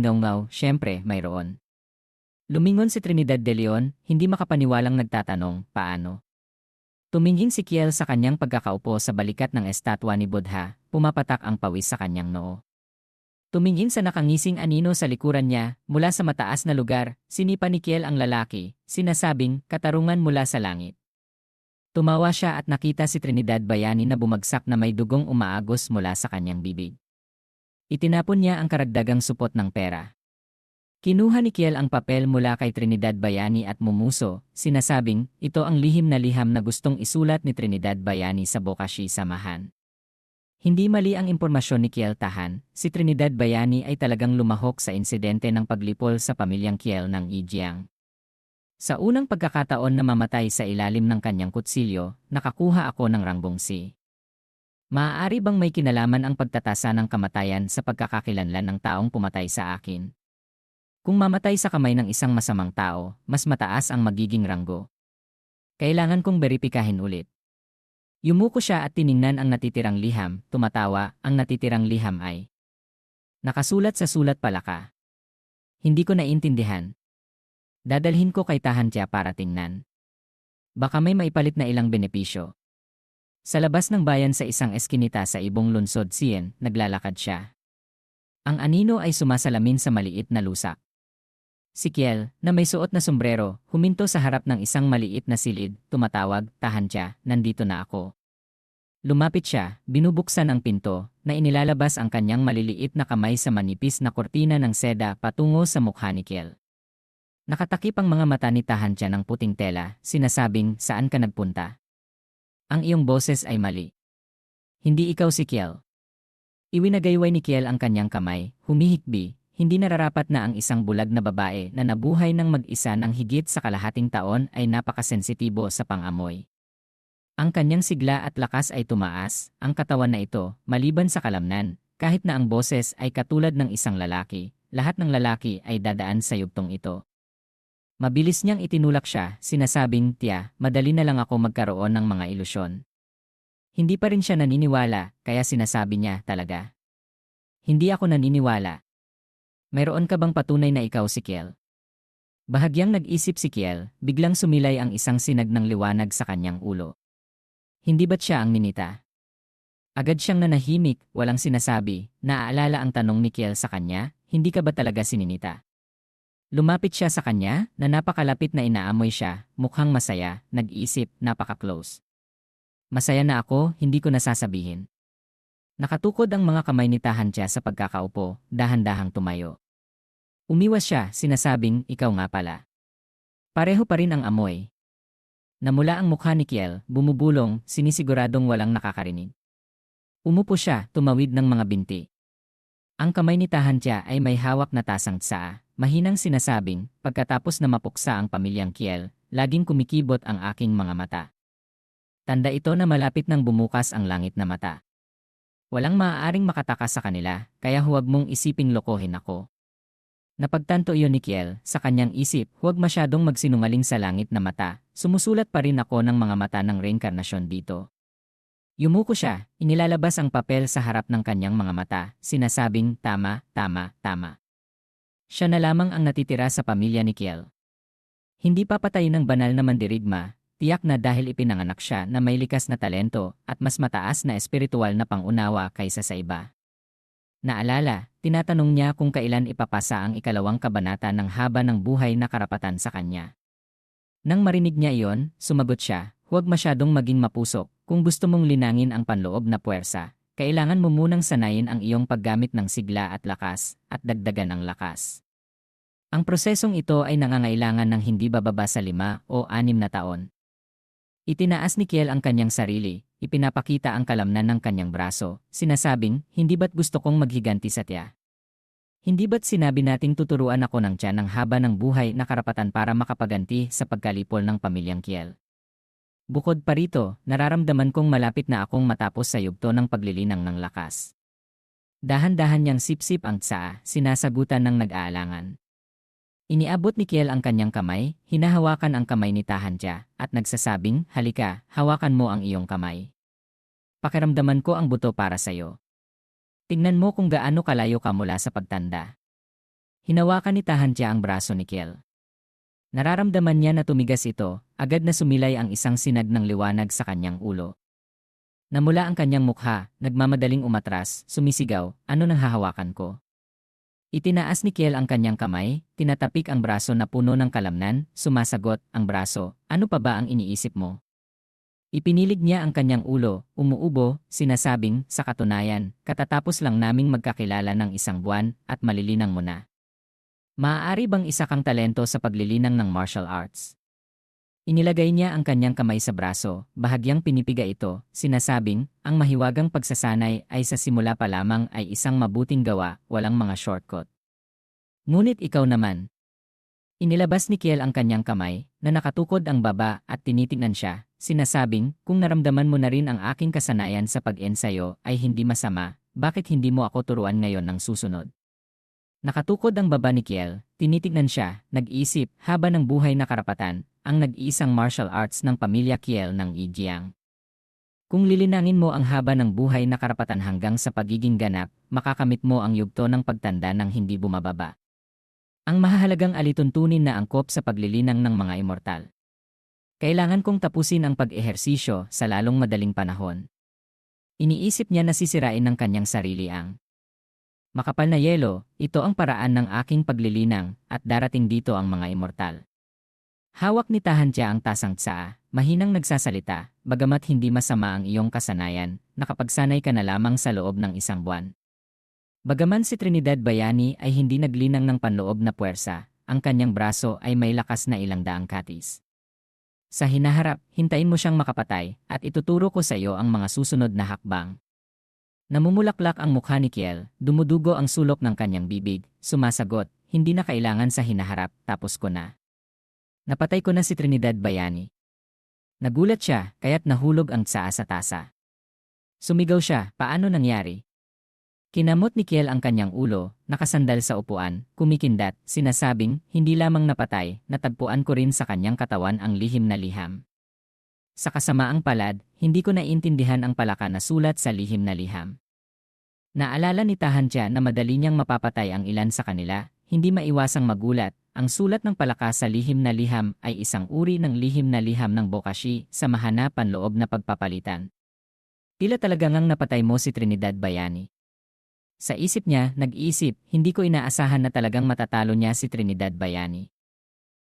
Ngaw-ngaw, syempre, mayroon. Lumingon si Trinidad de Leon, hindi makapaniwalang nagtatanong, paano? Tumingin si Kiel sa kanyang pagkakaupo sa balikat ng estatwa ni Buddha, pumapatak ang pawis sa kanyang noo. Tumingin sa nakangising anino sa likuran niya, mula sa mataas na lugar, sinipa ni Kiel ang lalaki, sinasabing, katarungan mula sa langit. Tumawa siya at nakita si Trinidad Bayani na bumagsak na may dugong umaagos mula sa kanyang bibig. Itinapon niya ang karagdagang supot ng pera. Kinuha ni Kiel ang papel mula kay Trinidad Bayani at mumuso, sinasabing, ito ang lihim na gustong isulat ni Trinidad Bayani sa Bokashi Samahan. Hindi mali ang impormasyon ni Kiel Tahan, si Trinidad Bayani ay talagang lumahok sa insidente ng paglipol sa pamilyang Kiel ng Ijiang. Sa unang pagkakataon na mamatay sa ilalim ng kanyang kutsilyo, nakakuha ako ng rangbongsi. Maaari bang may kinalaman ang pagtatasa ng kamatayan sa pagkakakilanlan ng taong pumatay sa akin? Kung mamatay sa kamay ng isang masamang tao, mas mataas ang magiging ranggo. Kailangan kong beripikahin ulit. Yumuko siya at tiningnan ang natitirang liham, tumatawa, ang natitirang liham ay nakasulat sa sulat palaka. Hindi ko naintindihan. Dadalhin ko kay Tahan Tia para tingnan. Baka may maipalit na ilang benepisyo. Sa labas ng bayan sa isang eskinita sa ibong lungsod Sien, naglalakad siya. Ang anino ay sumasalamin sa maliit na lusak. Si Kiel, na may suot na sombrero, huminto sa harap ng isang maliit na silid, tumatawag, Tahan Tia, nandito na ako. Lumapit siya, binubuksan ang pinto, na inilalabas ang kanyang maliliit na kamay sa manipis na kortina ng seda patungo sa mukha ni Kiel. Nakatakip ang mga mata ni Tahan Tia ng puting tela, sinasabing, saan ka nagpunta? Ang iyong boses ay mali. Hindi ikaw si Kiel. Iwinagayway ni Kiel ang kanyang kamay, humihikbi, hindi nararapat na ang isang bulag na babae na nabuhay ng mag-isa ng higit sa kalahating taon ay napakasensitibo sa pangamoy. Ang kanyang sigla at lakas ay tumaas, ang katawan na ito, maliban sa kalamnan, kahit na ang boses ay katulad ng isang lalaki, lahat ng lalaki ay dadaan sa yugtong ito. Mabilis niyang itinulak siya, sinasabing, Tia, madali na lang ako magkaroon ng mga ilusyon. Hindi pa rin siya naniniwala, kaya sinasabi niya, talaga. Hindi ako naniniwala. Mayroon ka bang patunay na ikaw si Kiel? Bahagyang nag-isip si Kiel, biglang sumilay ang isang sinag ng liwanag sa kanyang ulo. Hindi ba't siya ang ninita? Agad siyang nanahimik, walang sinasabi, naaalala ang tanong ni Kiel sa kanya, hindi ka ba talaga si ninita? Lumapit siya sa kanya, na napakalapit na inaamoy siya, mukhang masaya, nag-iisip, napaka-close. Masaya na ako, hindi ko nasasabihin. Nakatukod ang mga kamay ni Tahan Tia sa pagkakaupo, dahan-dahang tumayo. Umiwas siya, sinasabing, ikaw nga pala. Pareho pa rin ang amoy. Namula ang mukha ni Kiel, bumubulong, sinisiguradong walang nakakarinig. Umupo siya, tumawid ng mga binti. Ang kamay ni Tahan Tia ay may hawak na tasang tsaa, mahinang sinasabing, pagkatapos na mapuksa ang pamilyang Kiel, laging kumikibot ang aking mga mata. Tanda ito na malapit nang bumukas ang langit na mata. Walang maaaring makatakas sa kanila, kaya huwag mong isiping lokohin ako. Napagtanto iyon ni Kiel, sa kanyang isip, huwag masyadong magsinungaling sa langit na mata, sumusulat pa rin ako ng mga mata ng reinkarnasyon dito. Yumuko siya, inilalabas ang papel sa harap ng kanyang mga mata, sinasabing, tama, tama, tama. Siya na lamang ang natitira sa pamilya ni Kiel. Hindi papatayin ng banal na mandirigma, tiyak na dahil ipinanganak siya na may likas na talento at mas mataas na espiritual na pangunawa kaysa sa iba. Naalala, tinatanong niya kung kailan ipapasa ang ikalawang kabanata ng Haba ng Buhay na Karapatan sa kanya. Nang marinig niya iyon, sumagot siya, huwag masyadong maging mapusok. Kung gusto mong linangin ang panloob na puwersa, kailangan mo munang sanayin ang iyong paggamit ng sigla at lakas, at dagdagan ang lakas. Ang prosesong ito ay nangangailangan ng hindi bababa sa 5 o 6 na taon. Itinaas ni Kiel ang kanyang sarili, ipinapakita ang kalamnan ng kanyang braso, sinasabing, hindi ba't gusto kong maghiganti sa Tia? Hindi ba't sinabi nating tuturuan ako ng tiyan ng haba ng buhay na karapatan para makapaganti sa pagkalipol ng pamilyang Kiel? Bukod pa rito, nararamdaman kong malapit na akong matapos sa yugto ng paglilinang ng lakas. Dahan-dahan niyang sipsip ang tsaa, sinasagutan ng nag-aalangan. Iniabot ni Kiel ang kanyang kamay, hinahawakan ang kamay ni Tahan Tia, at nagsasabing, halika, hawakan mo ang iyong kamay. Pakiramdaman ko ang buto para sa'yo. Tingnan mo kung gaano kalayo ka mula sa pagtanda. Hinawakan ni Tahantia ang braso ni Kiel. Nararamdaman niya na tumigas ito, agad na sumilay ang isang sinag ng liwanag sa kanyang ulo. Namula ang kanyang mukha, nagmamadaling umatras, sumisigaw, ano nang hahawakan ko? Itinaas ni Kiel ang kanyang kamay, tinatapik ang braso na puno ng kalamnan, sumasagot, ang braso, ano pa ba ang iniisip mo? Ipinilig niya ang kanyang ulo, umuubo, sinasabing, sa katunayan, katatapos lang naming magkakilala ng 1 buwan at malilinang mo na. Maaari bang isa kang talento sa paglilinang ng martial arts? Inilagay niya ang kanyang kamay sa braso, bahagyang pinipiga ito, sinasabing, ang mahiwagang pagsasanay ay sa simula pa lamang ay isang mabuting gawa, walang mga shortcut. Ngunit ikaw naman. Inilabas ni Kiel ang kanyang kamay, na nakatukod ang baba at tinitingnan siya, sinasabing, kung naramdaman mo na rin ang aking kasanayan sa pag-ensayo ay hindi masama, bakit hindi mo ako turuan ngayon ng susunod? Nakatukod ang baba ni Kiel, tinitignan siya, nag-isip, haba ng buhay na karapatan, ang nag-iisang martial arts ng pamilya Kiel ng Ijiang. Kung lilinangin mo ang haba ng buhay na karapatan hanggang sa pagiging ganap, makakamit mo ang yugto ng pagtanda ng hindi bumababa. Ang mahahalagang alituntunin na angkop sa paglilinang ng mga immortal. Kailangan kong tapusin ang pag-ehersisyo sa lalong madaling panahon. Iniisip niya na sisirain ng kanyang sarili ang makapal na yelo, ito ang paraan ng aking paglilinang, at darating dito ang mga immortal. Hawak ni Tahantia ang tasang tsaa, mahinang nagsasalita, bagamat hindi masama ang iyong kasanayan, nakapagsanay ka na lamang sa loob ng 1 buwan. Bagaman si Trinidad Bayani ay hindi naglinang ng panloob na puwersa, ang kanyang braso ay may lakas na 100 katis. Sa hinaharap, hintayin mo siyang makapatay, at ituturo ko sa iyo ang mga susunod na hakbang. Namumulaklak ang mukha ni Kiel, dumudugo ang sulok ng kanyang bibig, sumasagot, hindi na kailangan sa hinaharap, tapos ko na. Napatay ko na si Trinidad Bayani. Nagulat siya, kaya't nahulog ang tsaa sa tasa. Sumigaw siya, paano nangyari? Kinamot ni Kiel ang kanyang ulo, nakasandal sa upuan, kumikindat, sinasabing, hindi lamang napatay, natagpuan ko rin sa kanyang katawan ang lihim na liham. Sa kasamaang palad, hindi ko naiintindihan ang palaka na sulat sa lihim na liham. Naalala ni Tahantia na madali niyang mapapatay ang ilan sa kanila, hindi maiwasang magulat, ang sulat ng palaka sa lihim na liham ay isang uri ng lihim na liham ng bokashi sa mahanapan loob na pagpapalitan. Tila talaga ngang napatay mo si Trinidad Bayani. Sa isip niya, nag-iisip, hindi ko inaasahan na talagang matatalo niya si Trinidad Bayani.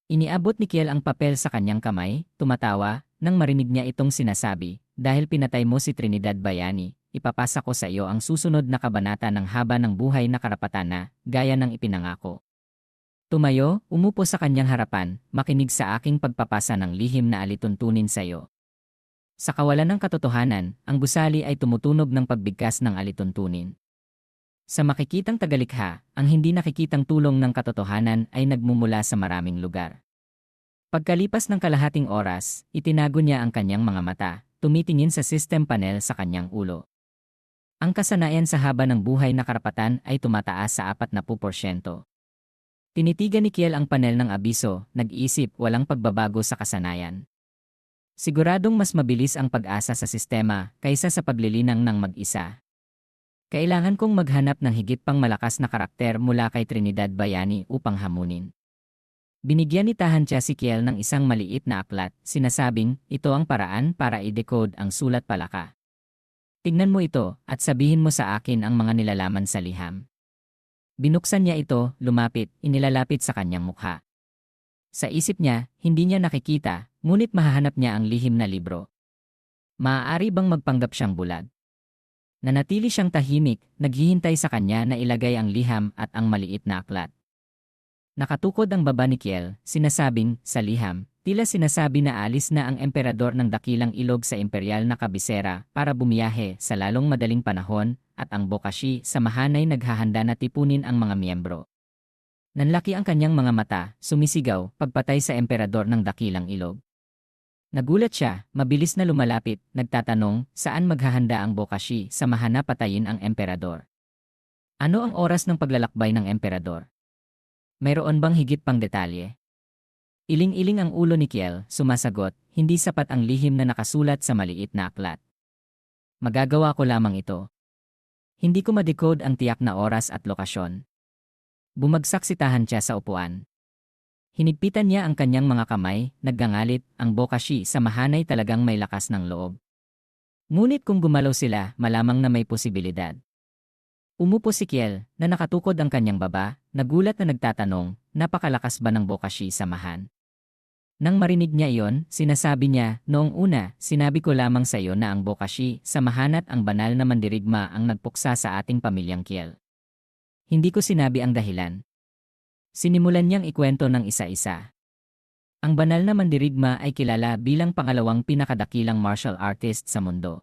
Iniabot ni Kiel ang papel sa kanyang kamay, tumatawa, nang marinig niya itong sinasabi, dahil pinatay mo si Trinidad Bayani, ipapasa ko sa iyo ang susunod na kabanata ng haba ng buhay na karapatan na, gaya ng ipinangako. Tumayo, umupo sa kanyang harapan, makinig sa aking pagpapasa ng lihim na alituntunin sa iyo. Sa kawalan ng katotohanan, ang gusali ay tumutunog ng pagbigkas ng alituntunin. Sa makikitang tagalikha, ang hindi nakikitang tulong ng katotohanan ay nagmumula sa maraming lugar. Pagkalipas ng kalahating oras, itinago niya ang kanyang mga mata, tumitingin sa system panel sa kanyang ulo. Ang kasanayan sa haba ng buhay na karapatan ay tumataas sa 40%. Tinitigan ni Kiel ang panel ng abiso, nag-isip, walang pagbabago sa kasanayan. Siguradong mas mabilis ang pag-asa sa sistema kaysa sa paglilinang ng mag-isa. Kailangan kong maghanap ng higit pang malakas na karakter mula kay Trinidad Bayani upang hamunin. Binigyan ni Tahantia si Kiel ng isang maliit na aklat, sinasabing, ito ang paraan para i-decode ang sulat palaka. Tignan mo ito, at sabihin mo sa akin ang mga nilalaman sa liham. Binuksan niya ito, lumapit, inilalapit sa kanyang mukha. Sa isip niya, hindi niya nakikita, ngunit mahahanap niya ang lihim na libro. Maaari bang magpanggap siyang bulag? Nanatili siyang tahimik, naghihintay sa kanya na ilagay ang liham at ang maliit na aklat. Nakatukod ang baba ni Kiel, sinasabing, sa liham, tila sinasabi na alis na ang emperador ng dakilang ilog sa imperial na kabisera para bumiyahe sa lalong madaling panahon at ang bokashi sa mahanay naghahanda na tipunin ang mga miyembro. Nanlaki ang kanyang mga mata, sumisigaw, pagpatay sa emperador ng dakilang ilog. Nagulat siya, mabilis na lumalapit, nagtatanong, saan maghahanda ang bokashi sa mahana patayin ang emperador? Ano ang oras ng paglalakbay ng emperador? Mayroon bang higit pang detalye? Iling-iling ang ulo ni Kiel, sumasagot, hindi sapat ang lihim na nakasulat sa maliit na aklat. Magagawa ko lamang ito. Hindi ko ma-decode ang tiyak na oras at lokasyon. Bumagsak si Tahansya sa upuan. Hinigpitan niya ang kanyang mga kamay, naggangalit, ang Bokashi sa mahanay talagang may lakas ng loob. Ngunit kung gumalaw sila, malamang na may posibilidad. Umupo si Kiel, na nakatukod ang kanyang baba, nagulat na nagtatanong, napakalakas ba ng Bokashi samahan? Nang marinig niya iyon, sinasabi niya, noong una, sinabi ko lamang sa iyo na ang Bokashi, samahan at ang banal na mandirigma ang nagpuksa sa ating pamilyang Kiel. Hindi ko sinabi ang dahilan. Sinimulan niyang ikwento ng isa-isa. Ang banal na mandirigma ay kilala bilang pangalawang pinakadakilang martial artist sa mundo.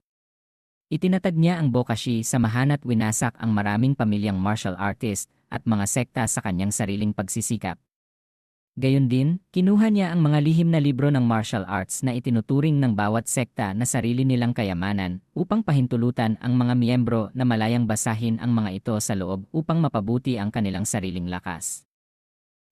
Itinatag niya ang Bokashi samahan at winasak ang maraming pamilyang martial artist at mga sekta sa kanyang sariling pagsisikap. Gayon din, kinuha niya ang mga lihim na libro ng martial arts na itinuturing ng bawat sekta na sarili nilang kayamanan upang pahintulutan ang mga miyembro na malayang basahin ang mga ito sa loob upang mapabuti ang kanilang sariling lakas.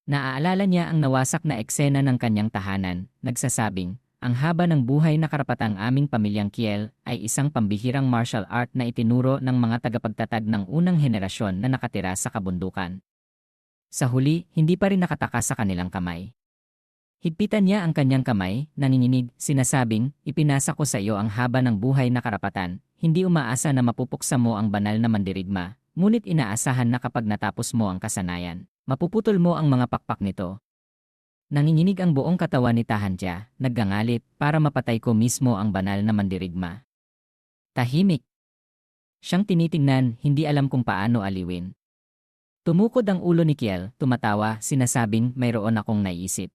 Naaalala niya ang nawasak na eksena ng kanyang tahanan, nagsasabing, ang haba ng buhay na karapatang aming pamilyang Kiel ay isang pambihirang martial art na itinuro ng mga tagapagtatag ng unang henerasyon na nakatira sa kabundukan. Sa huli, hindi pa rin nakataka sa kanilang kamay. Higpitan niya ang kanyang kamay, nanginginig, sinasabing, ipinasa ko sa iyo ang haba ng buhay na karapatan, hindi umaasa na mapupuksa mo ang banal na mandirigma, ngunit inaasahan na kapag natapos mo ang kasanayan, mapuputol mo ang mga pakpak nito. Nanginginig ang buong katawan ni Tahansya, naggangalit, para mapatay ko mismo ang banal na mandirigma. Tahimik. Siyang tinitingnan, hindi alam kung paano aliwin. Tumukod ang ulo ni Kiel, tumatawa, sinasabing, mayroon akong naisip.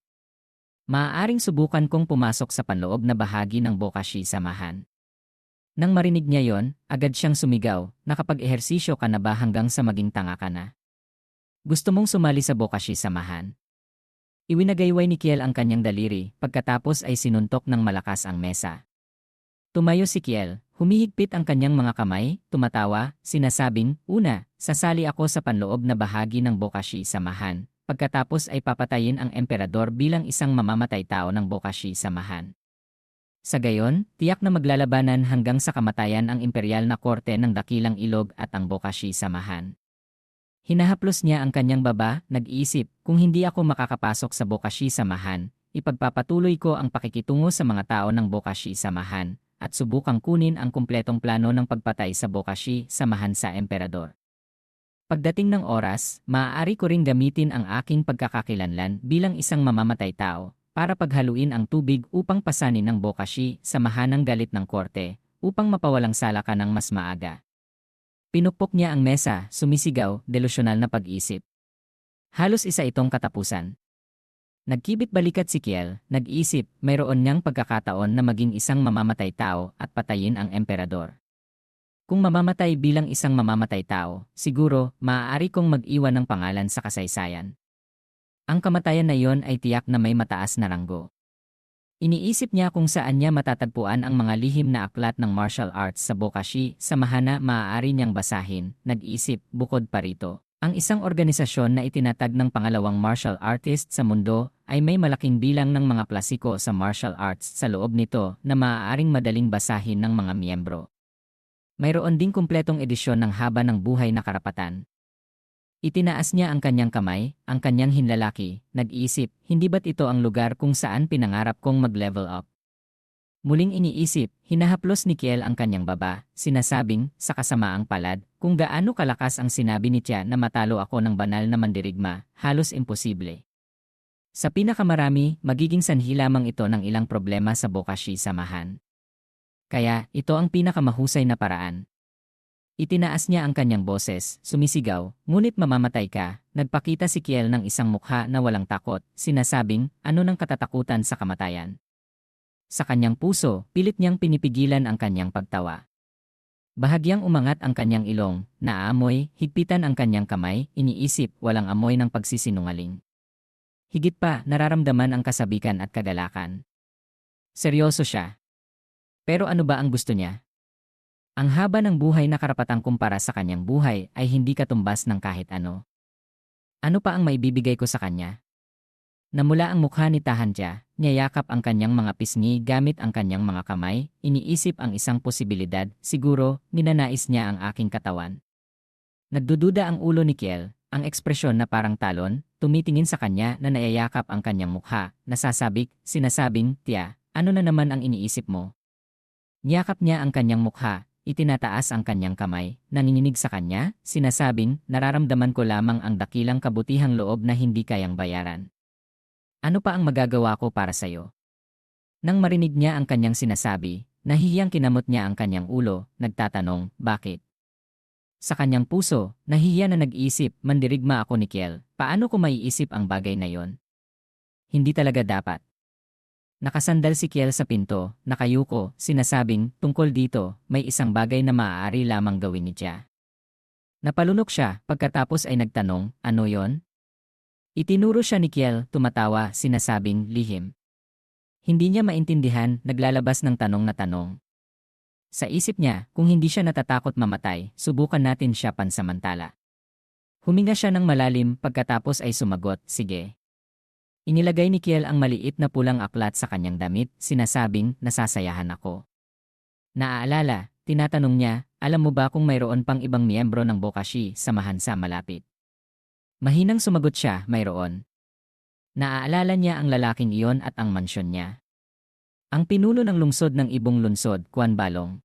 Maaaring subukan kong pumasok sa panloob na bahagi ng Bokashi samahan. Nang marinig niya yon, agad siyang sumigaw, nakapag-ehersisyo ka na ba hanggang sa maging tanga ka na? Gusto mong sumali sa Bokashi samahan? Iwinagayway ni Kiel ang kanyang daliri, pagkatapos ay sinuntok ng malakas ang mesa. Tumayo si Kiel, humihigpit ang kanyang mga kamay, tumatawa, sinasabing, una, sasali ako sa panloob na bahagi ng Bokashi samahan, pagkatapos ay papatayin ang emperador bilang isang mamamatay tao ng Bokashi samahan. Sa gayon, tiyak na maglalabanan hanggang sa kamatayan ang imperial na korte ng Dakilang Ilog at ang Bokashi samahan. Hinahaplos niya ang kanyang baba, nag-iisip, kung hindi ako makakapasok sa Bokashi samahan, ipagpapatuloy ko ang pakikitungo sa mga tao ng Bokashi samahan, at subukang kunin ang kumpletong plano ng pagpatay sa Bokashi samahan sa emperador. Pagdating ng oras, maaari ko ring gamitin ang aking pagkakakilanlan bilang isang mamamatay tao para paghaluin ang tubig upang pasanin ng Bokashi samahan ng galit ng korte upang mapawalang sala ka ng mas maaga. Pinukpok niya ang mesa, sumisigaw, delusyonal na pag-isip. Halos isa itong katapusan. Nagkibit balikat si Kiel, nag-isip, mayroon niyang pagkakataon na maging isang mamamatay tao at patayin ang emperador. Kung mamamatay bilang isang mamamatay tao, siguro, maaari kong mag-iwan ng pangalan sa kasaysayan. Ang kamatayan na iyon ay tiyak na may mataas na ranggo. Iniisip niya kung saan niya matatagpuan ang mga lihim na aklat ng martial arts sa Bokashi, samahan na maaari niyang basahin, nag-isip, bukod pa rito. Ang isang organisasyon na itinatag ng pangalawang martial artist sa mundo ay may malaking bilang ng mga klasiko sa martial arts sa loob nito na maaaring madaling basahin ng mga miyembro. Mayroon ding kumpletong edisyon ng haba ng buhay na karapatan. Itinaas niya ang kanyang kamay, ang kanyang hinlalaki, nag-iisip, hindi ba't ito ang lugar kung saan pinangarap kong mag-level up? Muling iniisip, hinahaplos ni Kiel ang kanyang baba, sinasabing, sa kasamaang palad, kung gaano kalakas ang sinabi ni Tia na matalo ako ng banal na mandirigma, halos imposible. Sa pinakamarami, magiging sanhi lamang ito ng ilang problema sa Bokashi samahan. Kaya, ito ang pinakamahusay na paraan. Itinaas niya ang kanyang boses, sumisigaw, ngunit mamamatay ka, nagpakita si Kiel ng isang mukha na walang takot, sinasabing, ano ng katatakutan sa kamatayan? Sa kanyang puso, pilit niyang pinipigilan ang kanyang pagtawa. Bahagyang umangat ang kanyang ilong, naaamoy, higpitan ang kanyang kamay, iniisip, walang amoy ng pagsisinungaling. Higit pa, nararamdaman ang kasabikan at kagalakan. Seryoso siya. Pero ano ba ang gusto niya? Ang haba ng buhay na karapatang kumpara sa kanyang buhay ay hindi katumbas ng kahit ano. Ano pa ang maibibigay ko sa kanya? Namula ang mukha ni Tahansya, niyayakap ang kanyang mga pisngi gamit ang kanyang mga kamay, iniisip ang isang posibilidad, siguro, ninanais niya ang aking katawan. Nagdududa ang ulo ni Kiel, ang ekspresyon na parang talon, tumitingin sa kanya na nayayakap ang kanyang mukha, sinasabing, "Tiya, ano na naman ang iniisip mo?" Niyakap niya ang kanyang mukha, itinataas ang kanyang kamay, nanginginig sa kanya, sinasabing, "Nararamdaman ko lamang ang dakilang kabutihang loob na hindi kayang bayaran. Ano pa ang magagawa ko para sa'yo?" Nang marinig niya ang kanyang sinasabi, nahihiyang kinamot niya ang kanyang ulo, nagtatanong, "Bakit?" Sa kanyang puso, nahihiya na nag-isip, "Mandirigma ako ni Kiel, paano ko maiisip ang bagay na yon? Hindi talaga dapat." Nakasandal si Kiel sa pinto, nakayuko, sinasabing, "Tungkol dito, may isang bagay na maaari lamang gawin ni Tia." Napalunok siya, pagkatapos ay nagtanong, "Ano yon?" Itinuro siya ni Kiel, tumatawa, sinasabing, "Lihim." Hindi niya maintindihan, naglalabas ng tanong na tanong. Sa isip niya, kung hindi siya natatakot mamatay, subukan natin siya pansamantala. Huminga siya ng malalim, pagkatapos ay sumagot, "Sige." Inilagay ni Kiel ang maliit na pulang aklat sa kanyang damit, sinasabing, "Nasasayahan ako." Naaalala, tinatanong niya, "Alam mo ba kung mayroon pang ibang miyembro ng Bokashi samahan sa malapit?" Mahinang sumagot siya, "Mayroon." Naaalala niya ang lalaking iyon at ang mansyon niya. Ang pinuno ng lungsod ng Ibong Lungsod, Kwan Balong.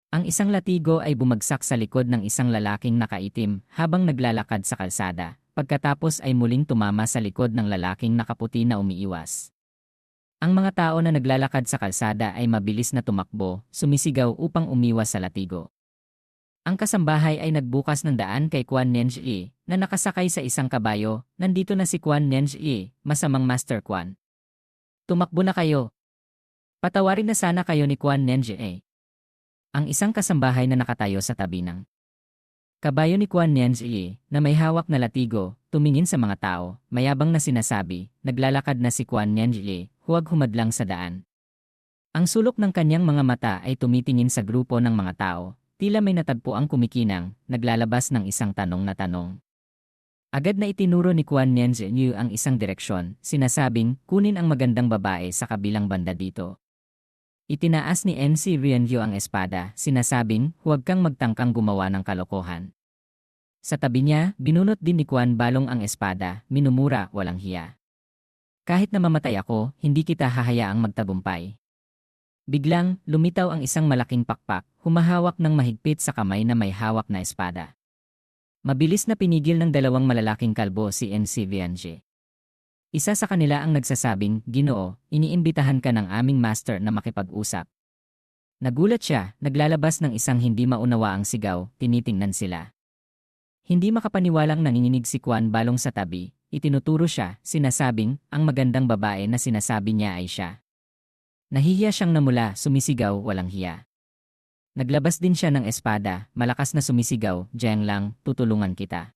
Ang isang latigo ay bumagsak sa likod ng isang lalaking nakaitim habang naglalakad sa kalsada, pagkatapos ay muling tumama sa likod ng lalaking nakaputi na umiiwas. Ang mga tao na naglalakad sa kalsada ay mabilis na tumakbo, sumisigaw upang umiwas sa latigo. Ang kasambahay ay nagbukas ng daan kay Kwan Nenji, na nakasakay sa isang kabayo. "Nandito na si Kwan Nenji, masamang Master Kwan. Tumakbo na kayo. Patawarin na sana kayo ni Kwan Nenji." Ang isang kasambahay na nakatayo sa tabi ng kabayo ni Kwan Nenji, na may hawak na latigo, tumingin sa mga tao, mayabang na sinasabi, "Naglalakad na si Kwan Nenji, huwag humadlang sa daan." Ang sulok ng kanyang mga mata ay tumitingin sa grupo ng mga tao, tila may natagpo ang kumikinang, naglalabas ng isang tanong na tanong. Agad na itinuro ni Kwan Nenji ang isang direksyon, sinasabing, "Kunin ang magandang babae sa kabilang banda dito." Itinaas ni NC Rianryo ang espada, sinasabing, "Huwag kang magtangkang gumawa ng kalokohan." Sa tabi niya, binunot din ni Kwan Balong ang espada, minumura, "Walang hiya. Kahit na mamatay ako, hindi kita hahayaang magtagumpay." Biglang, lumitaw ang isang malaking pakpak, humahawak ng mahigpit sa kamay na may hawak na espada. Mabilis na pinigil ng dalawang malalaking kalbo si NC Rianryo. Isa sa kanila ang nagsasabing, "Ginoo, iniimbitahan ka ng aming master na makipag-usap." Nagulat siya, naglalabas ng isang hindi maunawaang sigaw, tinitingnan sila. Hindi makapaniwalang nanginginig si Kwan Balong sa tabi, itinuturo siya, sinasabing, ang magandang babae na sinasabi niya ay siya. Nahihiya siyang namula, sumisigaw, "Walang hiya." Naglabas din siya ng espada, malakas na sumisigaw, "Diyan lang, tutulungan kita.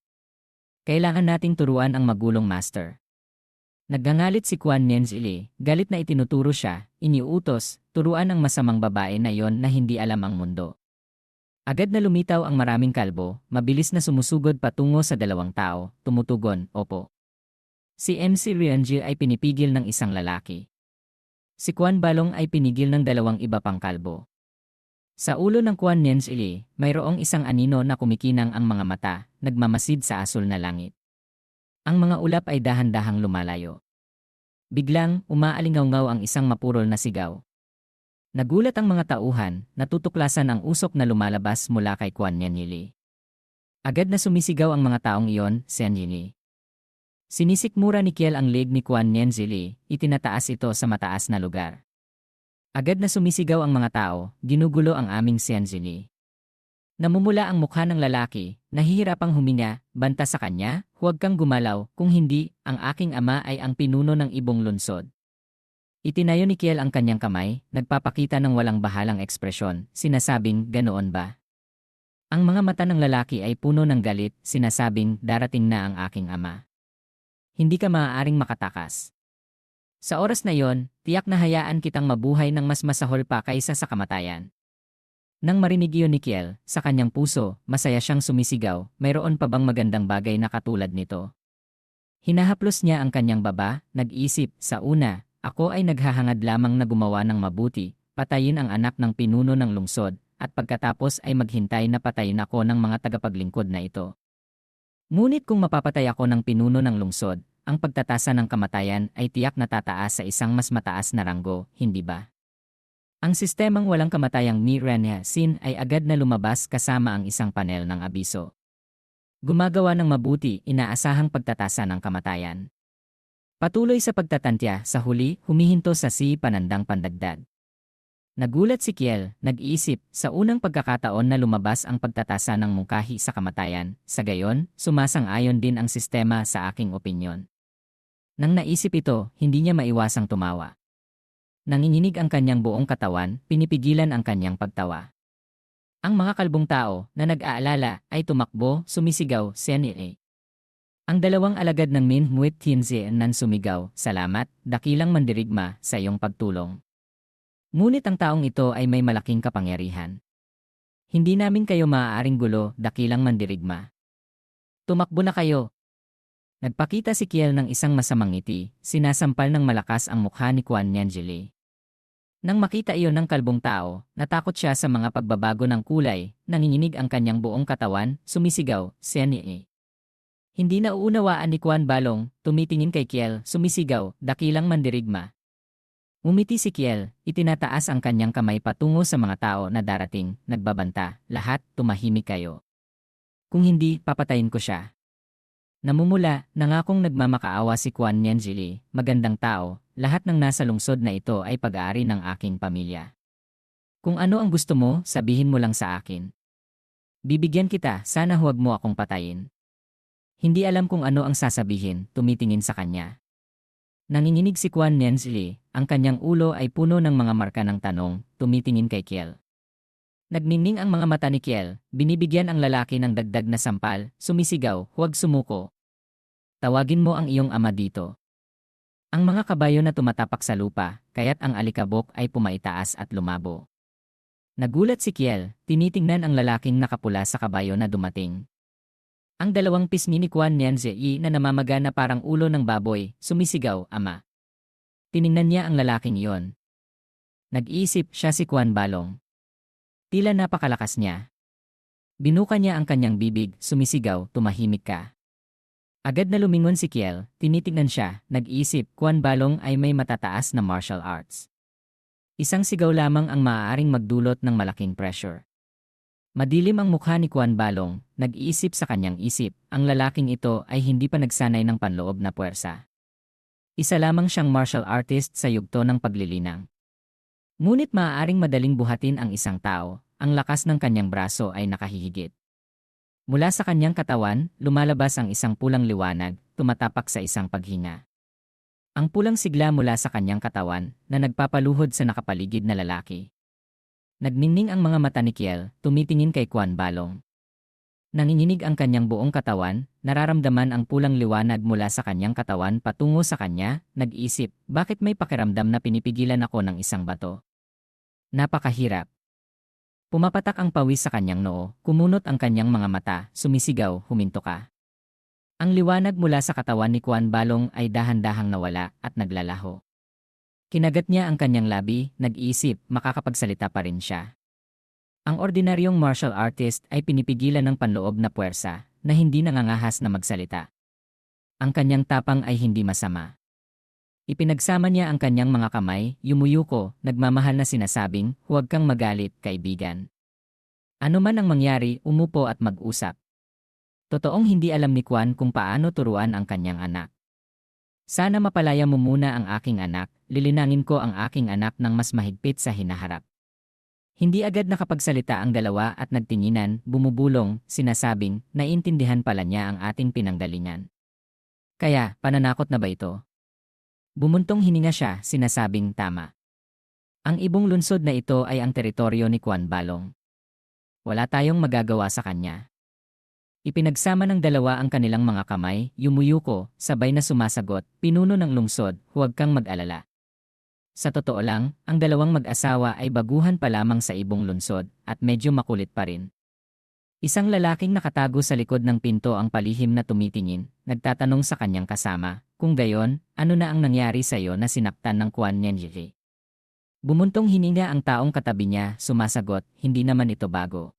Kailangan nating turuan ang magulong master." Naggangalit si Kwan Nenji, galit na itinuturo siya, iniuutos, turuan ang masamang babae na yon na hindi alam ang mundo. Agad na lumitaw ang maraming kalbo, mabilis na sumusugod patungo sa dalawang tao, tumutugon, "Opo." Si MC Rianji ay pinipigil ng isang lalaki. Si Kwan Balong ay pinigil ng dalawang iba pang kalbo. Sa ulo ng Kwan Nenji, mayroong isang anino na kumikinang ang mga mata, nagmamasid sa asul na langit. Ang mga ulap ay dahan-dahang lumalayo. Biglang, umaalingaw-ngaw ang isang mapurol na sigaw. Nagulat ang mga tauhan, natutuklasan ang usok na lumalabas mula kay Kwan Nenji. Agad na sumisigaw ang mga taong iyon, "Senjini." Sinisikmura ni Kiel ang leg ni Kwan Nenji, itinataas ito sa mataas na lugar. Agad na sumisigaw ang mga tao, "Ginugulo ang aming Senjini." Namumula ang mukha ng lalaki, nahihirapang huminga, banta sa kanya, "Huwag kang gumalaw, kung hindi, ang aking ama ay ang pinuno ng Ibong Lungsod." Itinayo ni Kiel ang kanyang kamay, nagpapakita ng walang bahalang ekspresyon, sinasabing, "Ganoon ba?" Ang mga mata ng lalaki ay puno ng galit, sinasabing, "Darating na ang aking ama. Hindi ka maaaring makatakas." Sa oras na yon, tiyak na hayaan kitang mabuhay ng mas masahol pa kaysa sa kamatayan. Nang marinig iyon ni Kiel, sa kanyang puso, masaya siyang sumisigaw, mayroon pa bang magandang bagay na katulad nito? Hinahaplos niya ang kanyang baba, nag-isip, sa una, ako ay naghahangad lamang na gumawa ng mabuti, patayin ang anak ng pinuno ng lungsod, at pagkatapos ay maghintay na patayin ako ng mga tagapaglingkod na ito. Ngunit kung mapapatay ako ng pinuno ng lungsod, ang pagtatasa ng kamatayan ay tiyak na tataas sa isang mas mataas na ranggo, hindi ba? Ang sistemang walang kamatayang Sin ay agad na lumabas kasama ang isang panel ng abiso. Gumagawa ng mabuti, inaasahang pagtatasa ng kamatayan. Patuloy sa pagtatantya, sa huli, humihinto sa panandang pandagdag. Nagulat si Kiel, nag-iisip, sa unang pagkakataon na lumabas ang pagtatasa ng mungkahi sa kamatayan, sa gayon, sumasang-ayon din ang sistema sa aking opinyon. Nang naisip ito, hindi niya maiwasang tumawa. Nanginginig ang kanyang buong katawan, pinipigilan ang kanyang pagtawa. Ang mga kalbong tao na nag-aalala ay tumakbo, sumisigaw, Senye. Ang dalawang alagad ng Min Muit Tianzi nan sumigaw, salamat, dakilang mandirigma, sa iyong pagtulong. Ngunit ang taong ito ay may malaking kapangyarihan. Hindi namin kayo maaaring gulo, dakilang mandirigma. Tumakbo na kayo. Nagpakita si Kiel ng isang masamang ngiti, sinasampal ng malakas ang mukha ni Kuan Nianjili. Nang makita iyon ng kalbong tao, natakot siya sa mga pagbabago ng kulay, nanginginig ang kanyang buong katawan, sumisigaw, Senye. Hindi nauunawaan ni Kuan Balong, tumitingin kay Kiel, sumisigaw, dakilang mandirigma. Umiti si Kiel, itinataas ang kanyang kamay patungo sa mga tao na darating, nagbabanta, lahat, tumahimik kayo. Kung hindi, papatayin ko siya. Namumula, nangakong nagmamakaawa si Kuan Nianjili, magandang tao, lahat ng nasa lungsod na ito ay pag-aari ng aking pamilya. Kung ano ang gusto mo, sabihin mo lang sa akin. Bibigyan kita, sana huwag mo akong patayin. Hindi alam kung ano ang sasabihin, tumitingin sa kanya. Nanginginig si Kuan Nianjili, ang kanyang ulo ay puno ng mga marka ng tanong, tumitingin kay Kiel. Nagningning ang mga mata ni Kiel, binibigyan ang lalaki ng dagdag na sampal, sumisigaw, huwag sumuko. Tawagin mo ang iyong ama dito. Ang mga kabayo na tumatapak sa lupa, kaya't ang alikabok ay pumaitaas at lumabo. Nagulat si Kiel, tinitingnan ang lalaking nakapula sa kabayo na dumating. Ang dalawang pisngi ni Kuan Nianjili na namamaga na parang ulo ng baboy, sumisigaw, ama. Tiningnan niya ang lalaking iyon. Nag-iisip siya si Kuan Balong. Tila napakalakas niya. Binuka niya ang kanyang bibig, sumisigaw, tumahimik ka. Agad na lumingon si Kiel, tinitingnan siya, nag-iisip, Kuan Balong ay may matataas na martial arts. Isang sigaw lamang ang maaaring magdulot ng malaking pressure. Madilim ang mukha ni Kuan Balong, nag-iisip sa kanyang isip, ang lalaking ito ay hindi pa nagsanay ng panloob na puwersa. Isa lamang siyang martial artist sa yugto ng paglilinang. Ngunit maaaring madaling buhatin ang isang tao, ang lakas ng kanyang braso ay nakahihigit. Mula sa kanyang katawan, lumalabas ang isang pulang liwanag, tumatapak sa isang paghinga. Ang pulang sigla mula sa kanyang katawan na nagpapaluhod sa nakapaligid na lalaki. Nagningning ang mga mata ni Kiel, tumitingin kay Kuan Balong. Nanginginig ang kanyang buong katawan, nararamdaman ang pulang liwanag mula sa kanyang katawan patungo sa kanya, nag-isip, bakit may pakiramdam na pinipigilan ako ng isang bato? Napakahirap. Pumapatak ang pawis sa kanyang noo, kumunot ang kanyang mga mata, sumisigaw, huminto ka. Ang liwanag mula sa katawan ni Kuan Balong ay dahan-dahang nawala at naglalaho. Kinagat niya ang kanyang labi, nag-iisip, makakapagsalita pa rin siya. Ang ordinaryong martial artist ay pinipigilan ng panloob na puwersa na hindi nangangahas na magsalita. Ang kanyang tapang ay hindi masama. Ipinagsama niya ang kanyang mga kamay, yumuyuko, nagmamahal na sinasabing, huwag kang magalit, kaibigan. Ano man ang mangyari, umupo at mag-usap. Totoong hindi alam ni Kuan kung paano turuan ang kanyang anak. Sana mapalaya mo muna ang aking anak, lilinangin ko ang aking anak ng mas mahigpit sa hinaharap. Hindi agad nakapagsalita ang dalawa at nagtinginan, bumubulong, sinasabing, naiintindihan pala niya ang ating pinanggalingan. Kaya, pananakot na ba ito? Bumuntong hininga siya, sinasabing tama. Ang ibong lungsod na ito ay ang teritoryo ni Kuan Balong. Wala tayong magagawa sa kanya. Ipinagsama ng dalawa ang kanilang mga kamay, yumuyuko, sabay na sumasagot, pinuno ng lungsod, huwag kang mag-alala. Sa totoo lang, ang dalawang mag-asawa ay baguhan pa lamang sa ibong lungsod at medyo makulit pa rin. Isang lalaking nakatago sa likod ng pinto ang palihim na tumitingin, nagtatanong sa kanyang kasama, kung gayon, ano na ang nangyari sa iyo na sinaktan ng Kuan Nianjili? Bumuntong hininga ang taong katabi niya, sumasagot, hindi naman ito bago.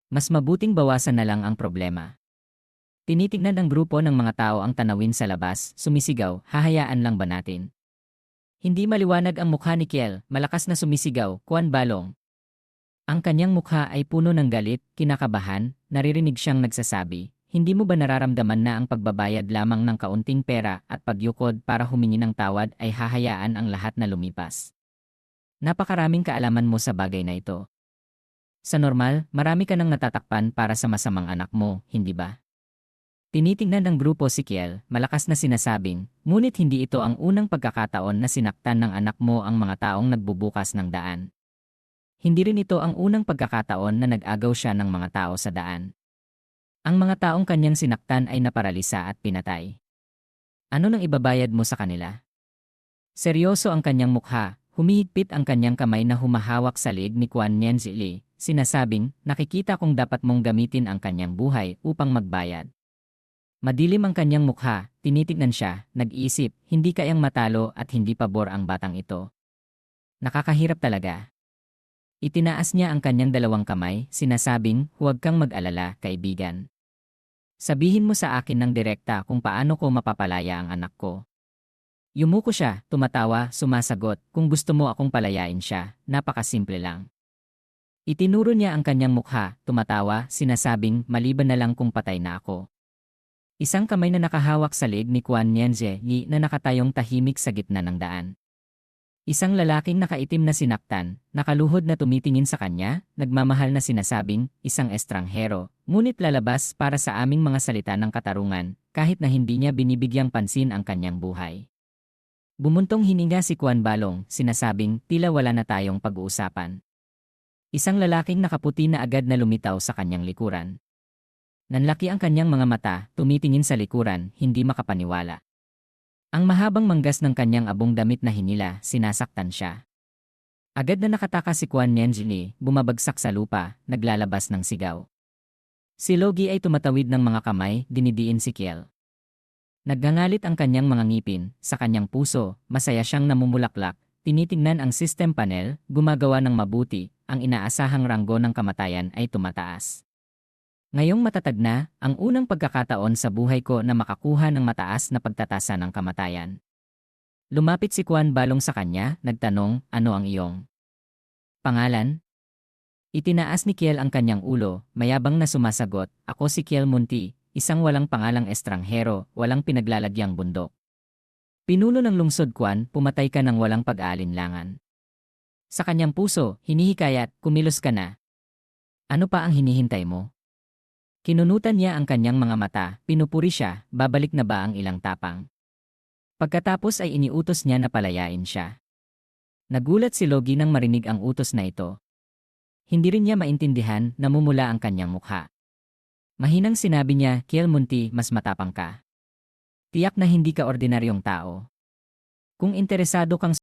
Mas mabuting bawasan na lang ang problema. Tinitignan ng grupo ng mga tao ang tanawin sa labas, sumisigaw, hahayaan lang ba natin? Hindi maliwanag ang mukha ni Kiel, malakas na sumisigaw, Kuan Balong. Ang kanyang mukha ay puno ng galit, kinakabahan, naririnig siyang nagsasabi, hindi mo ba nararamdaman na ang pagbabayad lamang ng kaunting pera at pagyukod para humingi ng tawad ay hahayaan ang lahat na lumipas? Napakaraming kaalaman mo sa bagay na ito. Sa normal, marami ka nang natatakpan para sa masamang anak mo, hindi ba? Tinitingnan ng grupo si Kiel, malakas na sinasabing, ngunit hindi ito ang unang pagkakataon na sinaktan ng anak mo ang mga taong nagbubukas ng daan. Hindi rin ito ang unang pagkakataon na nag-agaw siya ng mga tao sa daan. Ang mga taong kanyang sinaktan ay naparalisa at pinatay. Ano nang ibabayad mo sa kanila? Seryoso ang kanyang mukha, humihigpit ang kanyang kamay na humahawak sa liig ni Kuan Nianzili, sinasabing, nakikita kong dapat mong gamitin ang kanyang buhay upang magbayad. Madilim ang kanyang mukha, tinitignan siya, nag-iisip, hindi kayang matalo at hindi pabor ang batang ito. Nakakahirap talaga. Itinaas niya ang kanyang dalawang kamay, sinasabing, huwag kang mag-alala, kaibigan. Sabihin mo sa akin ng direkta kung paano ko mapapalaya ang anak ko. Yumuko siya, tumatawa, sumasagot, kung gusto mo akong palayain siya, napakasimple lang. Itinuro niya ang kanyang mukha, tumatawa, sinasabing, maliban na lang kung patay na ako. Isang kamay na nakahawak sa leeg ni Kuan Nianzili na nakatayong tahimik sa gitna ng daan. Isang lalaking nakaitim na sinaktan, nakaluhod na tumitingin sa kanya, nagmamahal na sinasabing, isang estranghero, ngunit lalabas para sa aming mga salita ng katarungan, kahit na hindi niya binibigyang pansin ang kanyang buhay. Bumuntong hininga si Kuan Balong, sinasabing, tila wala na tayong pag-uusapan. Isang lalaking nakaputi na agad na lumitaw sa kanyang likuran. Nanlaki ang kanyang mga mata, tumitingin sa likuran, hindi makapaniwala. Ang mahabang manggas ng kanyang abong damit na hinila, sinasaktan siya. Agad na nakataka si Kuan Nianzili, bumabagsak sa lupa, naglalabas ng sigaw. Si Logi ay tumatawid ng mga kamay, dinidiin si Kiel. Naggangalit ang kanyang mga ngipin, sa kanyang puso, masaya siyang namumulaklak, tinitingnan ang system panel, gumagawa ng mabuti, ang inaasahang ranggo ng kamatayan ay tumataas. Ngayong matatag na, ang unang pagkakataon sa buhay ko na makakuha ng mataas na pagtatasa ng kamatayan. Lumapit si Kuan Balong sa kanya, nagtanong, ano ang iyong pangalan? Itinaas ni Kiel ang kanyang ulo, mayabang na sumasagot, ako si Kiel Munti, isang walang pangalang estranghero, walang pinaglalagyang bundok. Pinuno ng lungsod Kuan, pumatay ka ng walang pag-aalinlangan. Sa kanyang puso, hinihikayat, kumilos ka na. Ano pa ang hinihintay mo? Kinunutan niya ang kanyang mga mata, pinupuri siya, babalik na ba ang ilang tapang? Pagkatapos ay iniutos niya na palayain siya. Nagulat si Logi nang marinig ang utos na ito. Hindi rin niya maintindihan, namumula ang kanyang mukha. Mahinang sinabi niya, Kiel Munti, mas matapang ka. Tiyak na hindi ka ordinaryong tao. Kung interesado kang